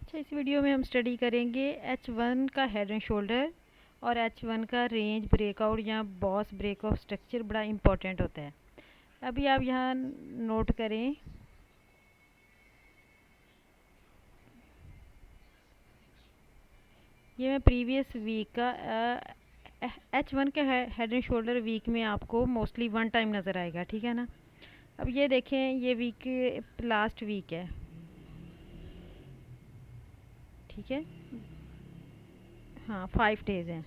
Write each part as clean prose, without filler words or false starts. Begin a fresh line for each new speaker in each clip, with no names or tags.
अच्छा, इस वीडियो में हम स्टडी करेंगे H1 का हेड एंड शोल्डर और H1 का रेंज ब्रेकआउट या बॉस ब्रेकआउट स्ट्रक्चर बड़ा इम्पोर्टेंट होता है। अभी आप यहाँ नोट करें, ये मैं प्रीवियस वीक का H1 का हेड एंड शोल्डर वीक में आपको मोस्टली वन टाइम नज़र आएगा, ठीक है ना। अब ये देखें, ये वीक लास्ट वीक है, ठीक है। हाँ, 5 डेज़ हैं।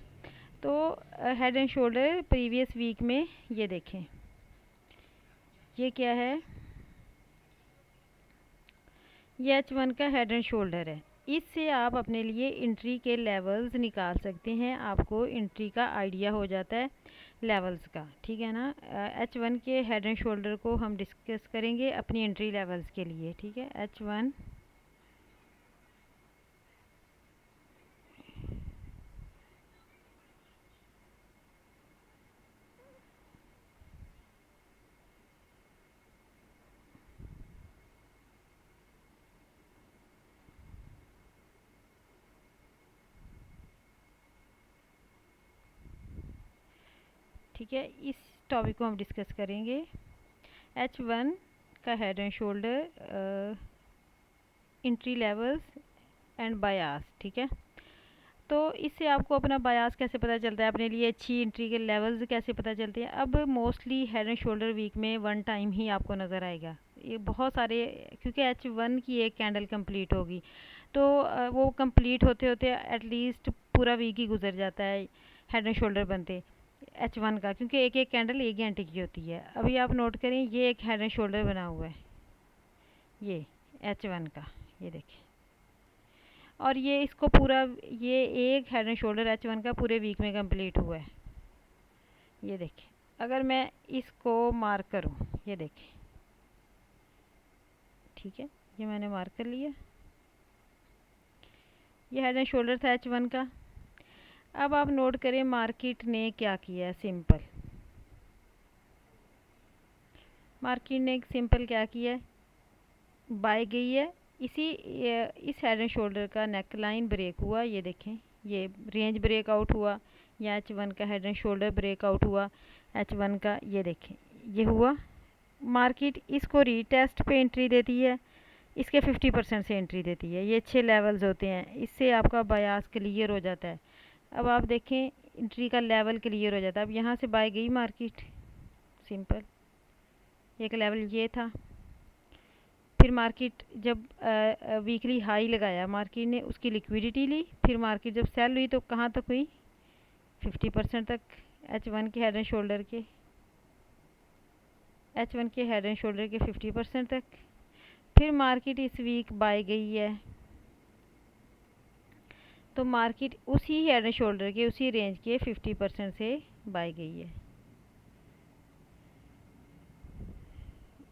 तो head and shoulder previous week में ये देखें, ये क्या है, ये H1 का हेड एंड शोल्डर है। इससे आप अपने लिए एंट्री के लेवल्स निकाल सकते हैं, आपको एंट्री का आइडिया हो जाता है लेवल्स का, ठीक है ना। H1 के हेड एंड शोल्डर को हम डिस्कस करेंगे अपनी एंट्री लेवल्स के लिए, ठीक है। H1 ठीक है, इस टॉपिक को हम डिस्कस करेंगे। H1 का head and shoulder, entry levels and bias, ठीक है। तो इससे आपको अपना बायास कैसे पता चलता है, अपने लिए अच्छी एंट्री के लेवल्स कैसे पता चलते हैं। अब mostly head and shoulder week में वन टाइम ही आपको नज़र आएगा। ये बहुत सारे, क्योंकि H1 की एक कैंडल कंप्लीट होगी, तो वो कंप्लीट होते होते एटलीस्ट पूरा वीक ही गुजर जाता है हेड एंड शोल्डर बनते H1 का, क्योंकि एक एक कैंडल एक घंटे की होती है। अभी आप नोट करें, ये एक हेड एंड शोल्डर बना हुआ है, ये H1 का, ये देखिए। और ये इसको पूरा, ये एक हेड एंड शोल्डर H1 का पूरे वीक में कंप्लीट हुआ है, ये देखिए। अगर मैं इसको मार्क करूं, ये देखिए, ठीक है, ये मैंने मार्क कर लिया, ये हेड एंड शोल्डर था H1 का। अब आप नोट करें मार्केट ने क्या किया है। सिंपल, मार्केट ने सिंपल क्या किया है, बाय गई है। इस हेड एंड शोल्डर का नेक लाइन ब्रेक हुआ, ये देखें, ये रेंज ब्रेकआउट हुआ, या H1 का हेड एंड शोल्डर ब्रेकआउट हुआ H1 का, ये देखें, ये हुआ। मार्केट इसको रीटेस्ट पे एंट्री देती है, इसके 50% से एंट्री देती है। ये 6 लेवल्स होते हैं, इससे आपका बायास क्लियर हो जाता है। अब आप देखें, एंट्री का लेवल क्लियर हो जाता है। अब यहाँ से बाय गई मार्केट, सिंपल, एक लेवल ये था। फिर मार्केट जब वीकली हाई लगाया, मार्केट ने उसकी लिक्विडिटी ली। फिर मार्केट जब सेल हुई तो कहाँ तक हुई, 50% तक H1 के हेड एंड शोल्डर के, H1 के हेड एंड शोल्डर के 50% तक। फिर मार्केट इस वीक बाय गई है, तो मार्केट उसी हेड एंड शोल्डर के उसी रेंज के 50% से बाय गई है।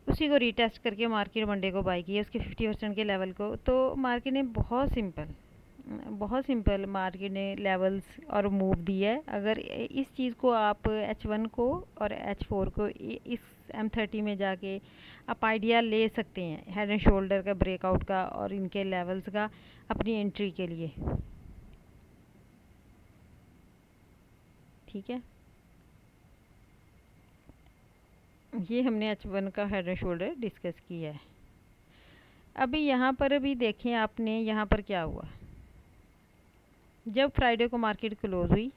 उसी को रीटेस्ट करके मार्केट मंडे को बाय की है, उसके 50% के लेवल को। तो मार्केट ने बहुत सिंपल मार्केट ने लेवल्स और मूव दिया है। अगर इस चीज़ को आप H1 को और H4 को इस M30 में जाके आप आइडिया ले सकते हैं हेड एंड शोल्डर का ब्रेकआउट का और इनके लेवल्स का अपनी एंट्री के लिए, ठीक है। ये हमने H1 का हेड एंड शोल्डर डिस्कस किया है। अभी यहाँ पर भी देखें आपने, यहाँ पर क्या हुआ, जब फ्राइडे को मार्केट क्लोज हुई,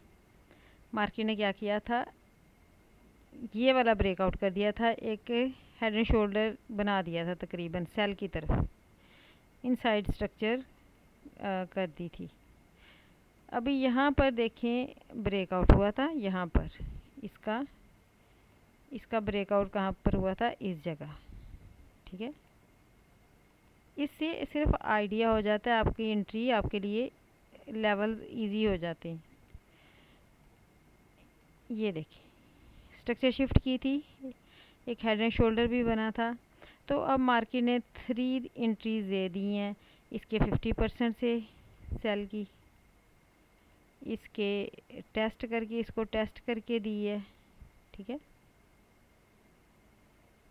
मार्केट ने क्या किया था, ये वाला ब्रेकआउट कर दिया था, एक हेड एंड शोल्डर बना दिया था तकरीबन सेल की तरफ, इनसाइड स्ट्रक्चर कर दी थी। अभी यहाँ पर देखें ब्रेकआउट हुआ था, यहाँ पर इसका ब्रेकआउट कहाँ पर हुआ था, इस जगह, ठीक है। इससे सिर्फ आइडिया हो जाता है, आपकी एंट्री आपके लिए लेवल इजी हो जाते हैं। ये देखिए, स्ट्रक्चर शिफ्ट की थी, एक हेड एंड शोल्डर भी बना था। तो अब मार्केट ने 3 एंट्रीज दे दी हैं, इसके 50% से सेल की, इसके टेस्ट करके, इसको टेस्ट करके दी है, ठीक है।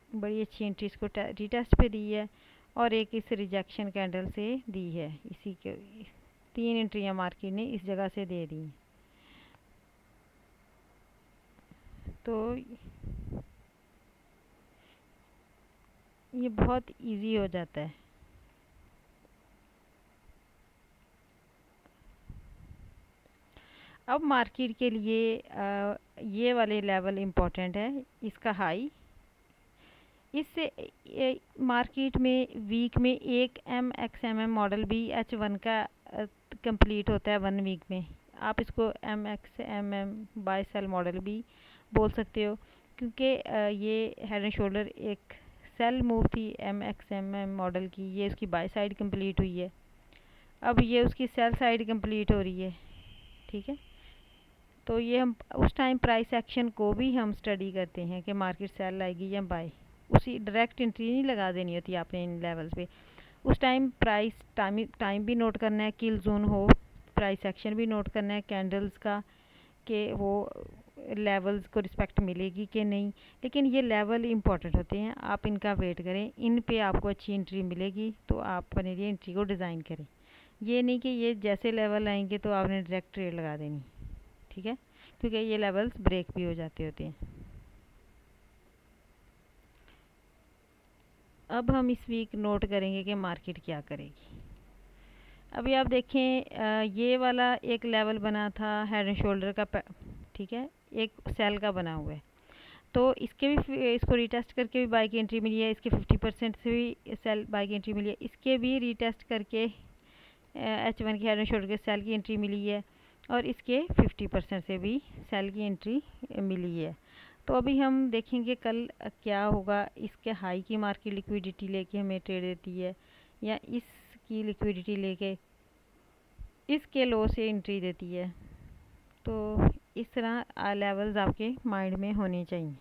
बड़ी अच्छी एंट्री इसको रीटेस्ट पे दी है। और एक इस रिजेक्शन कैंडल से दी है। इसी के 3 एंट्रियाँ मार्केट ने इस जगह से दे दी। तो ये बहुत इजी हो जाता है। अब मार्केट के लिए ये वाले लेवल इम्पोर्टेंट है, इसका हाई। इससे मार्केट में वीक में एक MXMM मॉडल भी H1 का कंप्लीट होता है 1 वीक में। आप इसको MXMM बाय सेल मॉडल भी बोल सकते हो, क्योंकि ये हेड एंड शोल्डर एक सेल मूव थी MXMM मॉडल की, ये उसकी बाय साइड कंप्लीट हुई है। अब ये उसकी सेल साइड कंप्लीट हो रही है, ठीक है। तो ये हम उस टाइम प्राइस एक्शन को भी हम स्टडी करते हैं कि मार्केट सेल लाएगी या बाय। उसी डायरेक्ट एंट्री नहीं लगा देनी होती आपने इन लेवल्स पे। उस टाइम प्राइस टाइम भी नोट करना है, किल जोन हो, प्राइस एक्शन भी नोट करना है कैंडल्स का, कि वो लेवल्स को रिस्पेक्ट मिलेगी कि नहीं। लेकिन ये लेवल इंपॉर्टेंट होते हैं, आप इनका वेट करें, इन पे आपको अच्छी एंट्री मिलेगी तो आप अपने लिए एंट्री को डिज़ाइन करें। ये नहीं कि ये जैसे लेवल आएंगे तो आपने डायरेक्ट ट्रेड लगा देनी, ठीक है, क्योंकि ये लेवल्स ब्रेक भी हो जाते होते हैं। अब हम इस वीक नोट करेंगे कि मार्केट क्या करेगी। अभी आप देखें, ये वाला एक लेवल बना था हेड एंड शोल्डर का, ठीक है, एक सेल का बना हुआ है। तो इसके भी इसको रीटेस्ट करके भी बाई की एंट्री मिली है, इसके 50% से भी सेल बाई की एंट्री मिली है, इसके भी रीटेस्ट करके H1 की हेड एंड शोल्डर के सेल की एंट्री मिली है, और इसके 50% से भी सेल की एंट्री मिली है। तो अभी हम देखेंगे कल क्या होगा, इसके हाई की मार्केट लिक्विडिटी लेके हमें ट्रेड देती है, या इसकी लिक्विडिटी लेके इसके लो से एंट्री देती है। तो इस तरह लेवल्स आपके माइंड में होने चाहिए।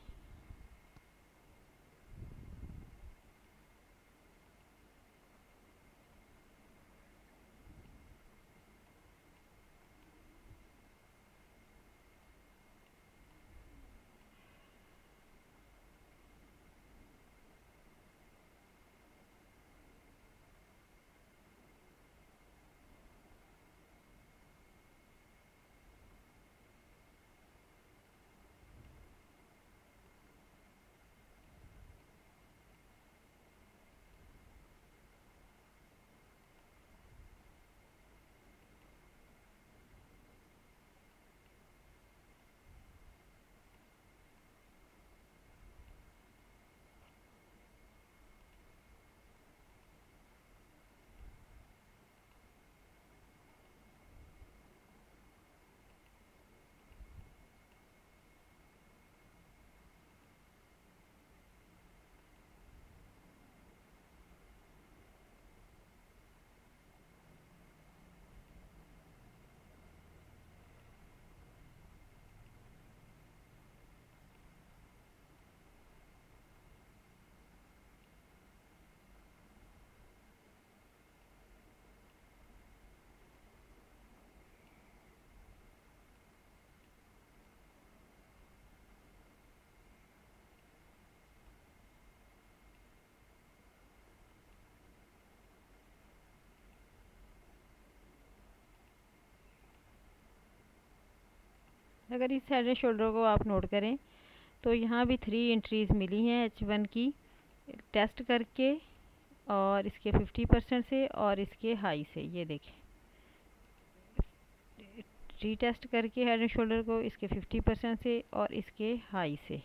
अगर इस हेड एंड शोल्डर को आप नोट करें तो यहाँ भी 3 एंट्रीज मिली हैं H1 की, टेस्ट करके, और इसके 50% से और इसके हाई से। ये देखें, रीटेस्ट करके हेड एंड शोल्डर को इसके 50% से और इसके हाई से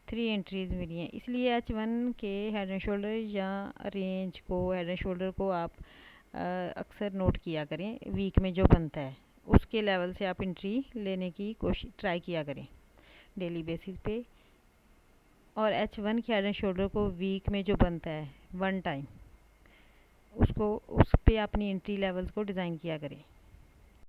3 एंट्रीज मिली हैं। इसलिए H1 के हेड एंड शोल्डर या रेंज को, हेड एंड शोल्डर को आप अक्सर नोट किया करें, वीक में जो बनता है उसके लेवल से आप एंट्री लेने की कोशिश ट्राई किया करें डेली बेसिस पे। और H1 के हेड एंड शोल्डर को वीक में जो बनता है 1 टाइम, उसको उस पे अपनी एंट्री लेवल्स को डिज़ाइन किया करें।